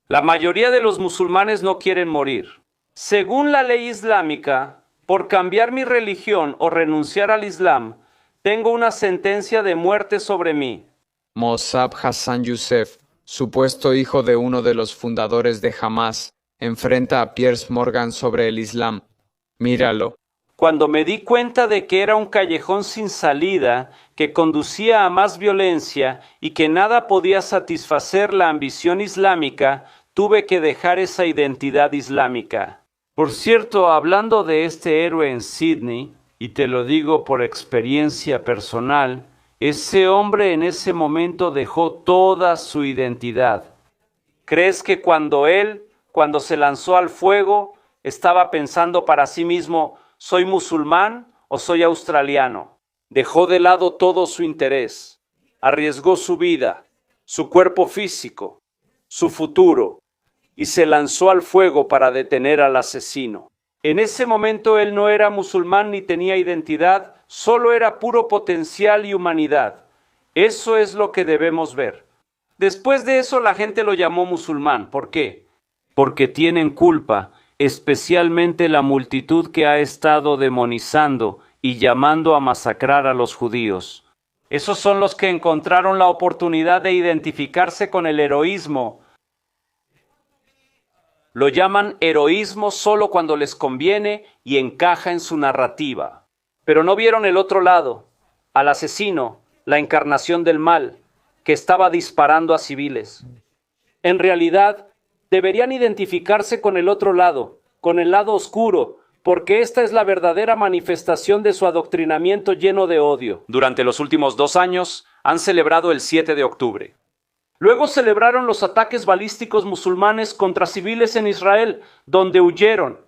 La mayoría de los musulmanes no quieren morir. Según la ley islámica, por cambiar mi religión o renunciar al Islam, tengo una sentencia de muerte sobre mí. Mossab Hassan Youssef, supuesto hijo de uno de los fundadores de Hamas, enfrenta a Piers Morgan sobre el Islam. Míralo. Cuando me di cuenta de que era un callejón sin salida, que conducía a más violencia y que nada podía satisfacer la ambición islámica, tuve que dejar esa identidad islámica. Por cierto, hablando de este héroe en Sydney, y te lo digo por experiencia personal, ese hombre en ese momento dejó toda su identidad. ¿Crees que cuando se lanzó al fuego, estaba pensando para sí mismo, ¿soy musulmán o soy australiano? Dejó de lado todo su interés, arriesgó su vida, su cuerpo físico, su futuro, y se lanzó al fuego para detener al asesino. En ese momento él no era musulmán ni tenía identidad, solo era puro potencial y humanidad. Eso es lo que debemos ver. Después de eso la gente lo llamó musulmán. ¿Por qué? Porque tienen culpa, especialmente la multitud que ha estado demonizando y llamando a masacrar a los judíos. Esos son los que encontraron la oportunidad de identificarse con el heroísmo. Lo llaman heroísmo solo cuando les conviene y encaja en su narrativa. Pero no vieron el otro lado, al asesino, la encarnación del mal, que estaba disparando a civiles. En realidad, deberían identificarse con el otro lado, con el lado oscuro, porque esta es la verdadera manifestación de su adoctrinamiento lleno de odio. Durante los últimos 2 años, han celebrado el 7 de octubre. Luego celebraron los ataques balísticos musulmanes contra civiles en Israel, donde huyeron,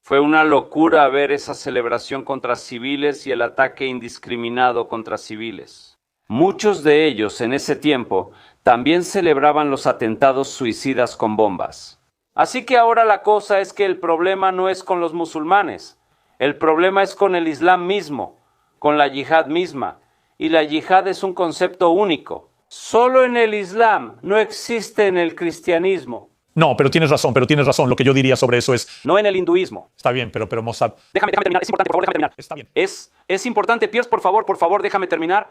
Fue una locura ver esa celebración contra civiles y el ataque indiscriminado contra civiles. Muchos de ellos en ese tiempo también celebraban los atentados suicidas con bombas. Así que ahora la cosa es que el problema no es con los musulmanes, el problema es con el Islam mismo, con la yihad misma. Y la yihad es un concepto único. Solo en el Islam, no existe en el cristianismo. No, pero tienes razón. Lo que yo diría sobre eso es... No en el hinduismo. Está bien, pero Mossad... Déjame terminar, es importante, por favor, déjame terminar. Está bien. Es importante, Piers, por favor, déjame terminar.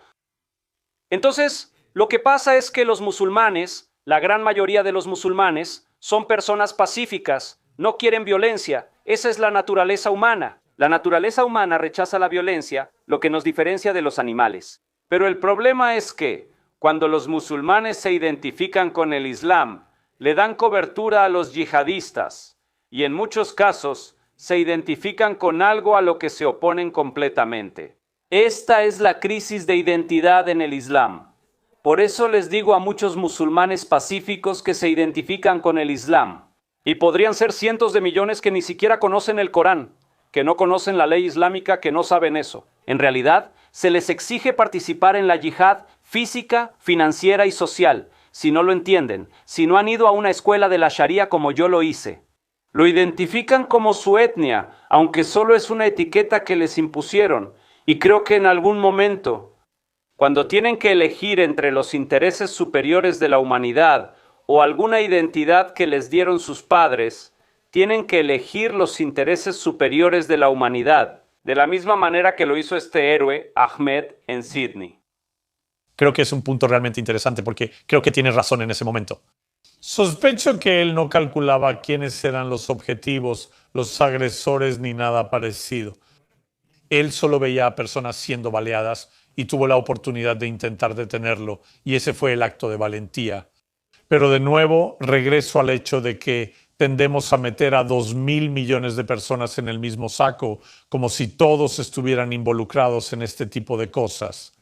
Entonces, lo que pasa es que los musulmanes, la gran mayoría de los musulmanes, son personas pacíficas, no quieren violencia. Esa es la naturaleza humana. La naturaleza humana rechaza la violencia, lo que nos diferencia de los animales. Pero el problema es que, cuando los musulmanes se identifican con el Islam, le dan cobertura a los yihadistas, y en muchos casos se identifican con algo a lo que se oponen completamente. Esta es la crisis de identidad en el Islam. Por eso les digo a muchos musulmanes pacíficos que se identifican con el Islam, y podrían ser cientos de millones que ni siquiera conocen el Corán, que no conocen la ley islámica, que no saben eso. En realidad, se les exige participar en la yihad física, financiera y social, si no lo entienden, si no han ido a una escuela de la Sharia como yo lo hice. Lo identifican como su etnia, aunque solo es una etiqueta que les impusieron, y creo que en algún momento, cuando tienen que elegir entre los intereses superiores de la humanidad o alguna identidad que les dieron sus padres, tienen que elegir los intereses superiores de la humanidad, de la misma manera que lo hizo este héroe, Ahmed, en Sydney. Creo que es un punto realmente interesante porque creo que tienes razón en ese momento. Sospecho que él no calculaba quiénes eran los objetivos, los agresores ni nada parecido. Él solo veía a personas siendo baleadas y tuvo la oportunidad de intentar detenerlo, y ese fue el acto de valentía. Pero de nuevo regreso al hecho de que tendemos a meter a 2.000 millones de personas en el mismo saco, como si todos estuvieran involucrados en este tipo de cosas.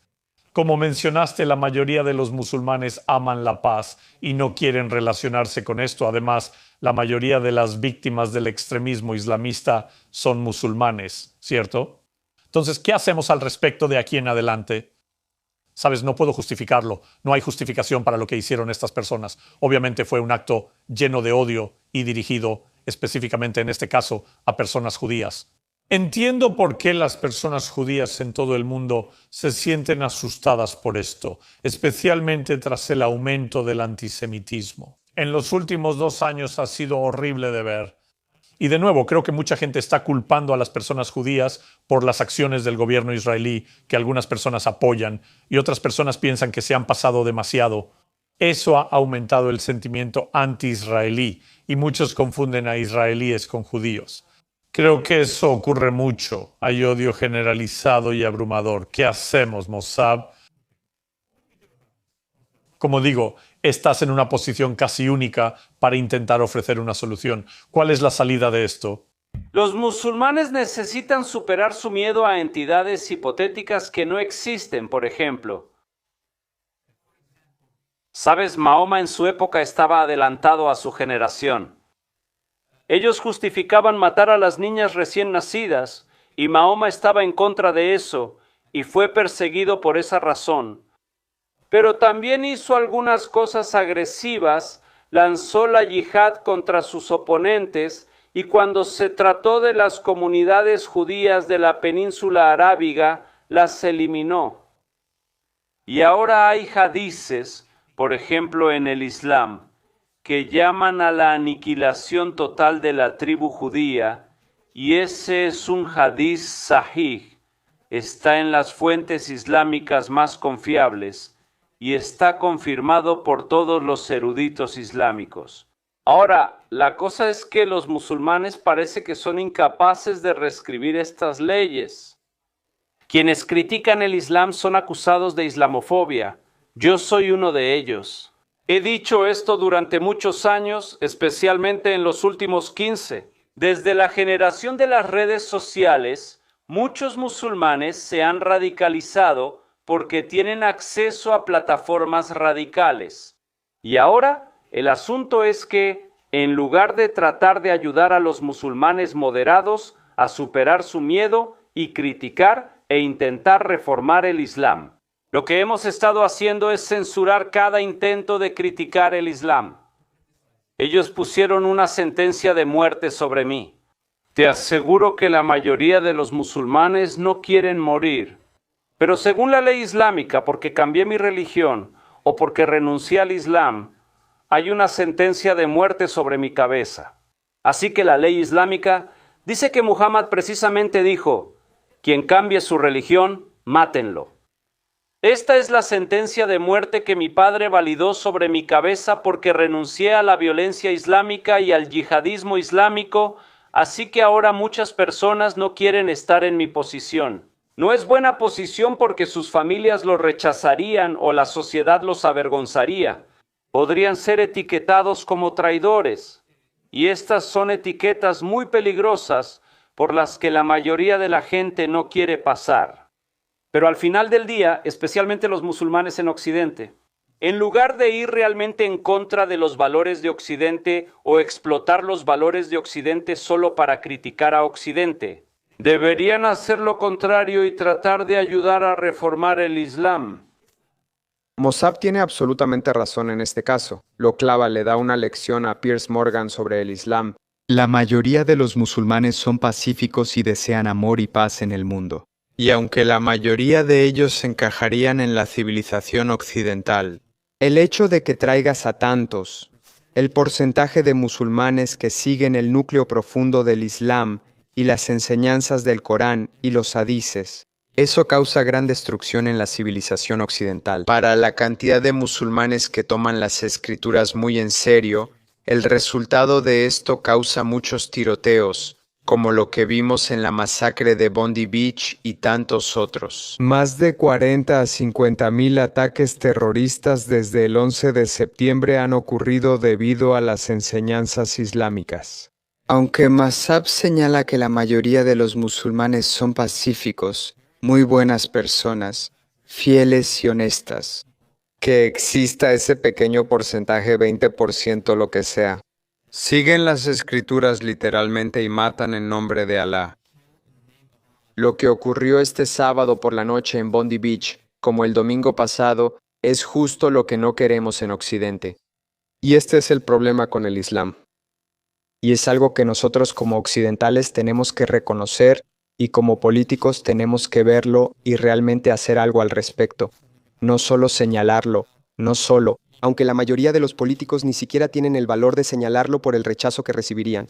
Como mencionaste, la mayoría de los musulmanes aman la paz y no quieren relacionarse con esto. Además, la mayoría de las víctimas del extremismo islamista son musulmanes, ¿cierto? Entonces, ¿qué hacemos al respecto de aquí en adelante? Sabes, no puedo justificarlo. No hay justificación para lo que hicieron estas personas. Obviamente fue un acto lleno de odio y dirigido específicamente en este caso a personas judías. Entiendo por qué las personas judías en todo el mundo se sienten asustadas por esto, especialmente tras el aumento del antisemitismo. En los últimos 2 años ha sido horrible de ver. Y de nuevo, creo que mucha gente está culpando a las personas judías por las acciones del gobierno israelí, que algunas personas apoyan y otras personas piensan que se han pasado demasiado. Eso ha aumentado el sentimiento anti-israelí y muchos confunden a israelíes con judíos. Creo que eso ocurre mucho. Hay odio generalizado y abrumador. ¿Qué hacemos, Mossad? Como digo, estás en una posición casi única para intentar ofrecer una solución. ¿Cuál es la salida de esto? Los musulmanes necesitan superar su miedo a entidades hipotéticas que no existen, por ejemplo. Sabes, Mahoma en su época estaba adelantado a su generación. Ellos justificaban matar a las niñas recién nacidas, y Mahoma estaba en contra de eso, y fue perseguido por esa razón. Pero también hizo algunas cosas agresivas, lanzó la yihad contra sus oponentes, y cuando se trató de las comunidades judías de la península arábiga, las eliminó. Y ahora hay hadices, por ejemplo en el Islam, que llaman a la aniquilación total de la tribu judía, y ese es un hadiz sahih, está en las fuentes islámicas más confiables, y está confirmado por todos los eruditos islámicos. Ahora, la cosa es que los musulmanes parece que son incapaces de reescribir estas leyes. Quienes critican el Islam son acusados de islamofobia. Yo soy uno de ellos. He dicho esto durante muchos años, especialmente en los últimos 15. Desde la generación de las redes sociales, muchos musulmanes se han radicalizado porque tienen acceso a plataformas radicales. Y ahora, el asunto es que, en lugar de tratar de ayudar a los musulmanes moderados a superar su miedo y criticar e intentar reformar el Islam, lo que hemos estado haciendo es censurar cada intento de criticar el Islam. Ellos pusieron una sentencia de muerte sobre mí. Te aseguro que la mayoría de los musulmanes no quieren morir. Pero según la ley islámica, porque cambié mi religión o porque renuncié al Islam, hay una sentencia de muerte sobre mi cabeza. Así que la ley islámica dice que Muhammad precisamente dijo: quien cambie su religión, mátenlo. Esta es la sentencia de muerte que mi padre validó sobre mi cabeza porque renuncié a la violencia islámica y al yihadismo islámico, así que ahora muchas personas no quieren estar en mi posición. No es buena posición porque sus familias los rechazarían o la sociedad los avergonzaría. Podrían ser etiquetados como traidores. Y estas son etiquetas muy peligrosas por las que la mayoría de la gente no quiere pasar. Pero al final del día, especialmente los musulmanes en Occidente, en lugar de ir realmente en contra de los valores de Occidente o explotar los valores de Occidente solo para criticar a Occidente, deberían hacer lo contrario y tratar de ayudar a reformar el Islam. Mossab tiene absolutamente razón en este caso. Lo clava le da una lección a Piers Morgan sobre el Islam. La mayoría de los musulmanes son pacíficos y desean amor y paz en el mundo. Y aunque la mayoría de ellos encajarían en la civilización occidental, el hecho de que traigas a tantos, el porcentaje de musulmanes que siguen el núcleo profundo del Islam y las enseñanzas del Corán y los hadices, eso causa gran destrucción en la civilización occidental. Para la cantidad de musulmanes que toman las escrituras muy en serio, el resultado de esto causa muchos tiroteos, como lo que vimos en la masacre de Bondi Beach y tantos otros. Más de 40 a 50,000 ataques terroristas desde el 11 de septiembre han ocurrido debido a las enseñanzas islámicas. Aunque Mossab señala que la mayoría de los musulmanes son pacíficos, muy buenas personas, fieles y honestas, que exista ese pequeño porcentaje, 20%, lo que sea, siguen las escrituras literalmente y matan en nombre de Alá. Lo que ocurrió este sábado por la noche en Bondi Beach, como el domingo pasado, es justo lo que no queremos en Occidente. Y este es el problema con el Islam. Y es algo que nosotros como occidentales tenemos que reconocer Y como políticos tenemos que verlo y realmente hacer algo al respecto. No solo señalarlo, no solo. Aunque la mayoría de los políticos ni siquiera tienen el valor de señalarlo por el rechazo que recibirían.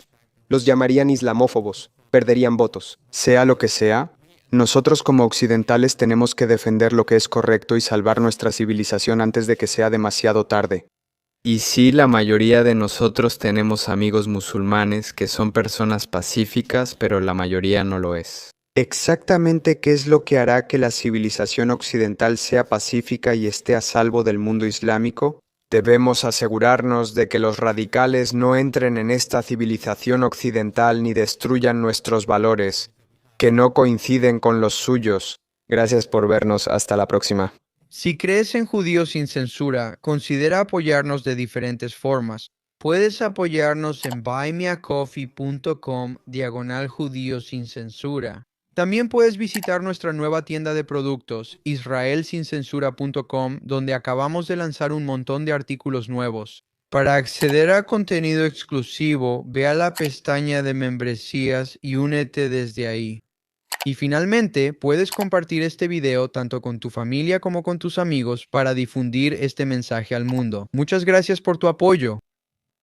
Los llamarían islamófobos, perderían votos. Sea lo que sea, nosotros como occidentales tenemos que defender lo que es correcto y salvar nuestra civilización antes de que sea demasiado tarde. Y sí, la mayoría de nosotros tenemos amigos musulmanes que son personas pacíficas, pero la mayoría no lo es. Exactamente qué es lo que hará que la civilización occidental sea pacífica y esté a salvo del mundo islámico? Debemos asegurarnos de que los radicales no entren en esta civilización occidental ni destruyan nuestros valores, que no coinciden con los suyos. Gracias por vernos. Hasta la próxima. Si crees en Judíos sin Censura, considera apoyarnos de diferentes formas. Puedes apoyarnos en buymeacoffee.com/Judíos sin Censura. También puedes visitar nuestra nueva tienda de productos, israelsincensura.com, donde acabamos de lanzar un montón de artículos nuevos. Para acceder a contenido exclusivo, ve a la pestaña de membresías y únete desde ahí. Y finalmente, puedes compartir este video tanto con tu familia como con tus amigos para difundir este mensaje al mundo. Muchas gracias por tu apoyo.